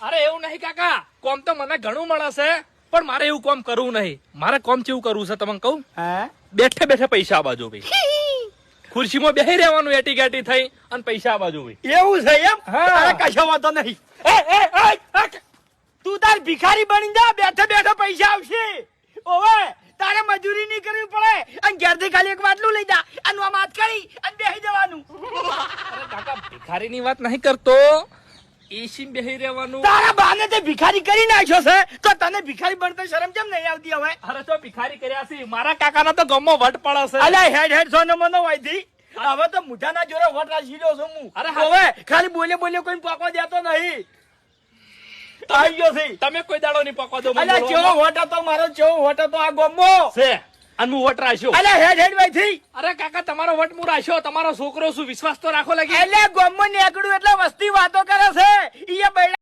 અરે એવું નહીં કાકા, કોમ તો મને ઘણું મળે છે, પણ મારે એવું કોમ કરવું નહીં. મારે કોમ કેવું કરવું છે તમને કહું? બેઠે બેઠે પૈસા આવવા જો ભાઈ. ખુરશીમાં બેહી રહેવાનું એટી ગાટી થઈ અને પૈસા આવવા જો ભાઈ. એવું છે એમ? હા. કશો વાંધો નહીં. તું તાર ભિખારી બની જા, બેઠે બેઠે પૈસા આવશે. ઓવે તારે મજૂરી નહીં કરવી પડે અને ઘેરથી ખાલી એક વાટલું લઈ જા અને આમ હાથ કરી અને બેસી જવાનું. અરે કાકા ભિખારીની વાત નહીં કરતો, એસી બેહી રહેવાનું. તારા બાને તે ભિખારી કરી નાખ્યો છે તો તને ભિખારી બનતો શરમ કેમ નહીં આવતી હવે? અરે તો ભિખારી કર્યા છે, મારા કાકાના તો ગમો વટ પડે છે. અલ્યા હેડ હેડ સોનો મનો વાયથી હવે તો મુઠાના જોડે વટ રાખી દો છું હું. અરે હા. હવે ખાલી બોલે બોલે કોઈ પાકવા દેતો નહીં. આવી ગયો છે. તમે કોઈ દાડો નહીં પકવા દો. અલ્યા કેવો વટ હતો મારો, કેવો વટ હતો આ ગોમો છે અને હું વટ રાખ્યો. અલ્યા હેડ હેડ વાયથી. અરે કાકા તમારો વટ હું રાખ્યો, તમારો છોકરો શું વિશ્વાસ તો રાખો લાગી. એટલે ગોમો નીકળ્યું એટલે વસ્તી વાતો કરે છે. ઈ બૈરા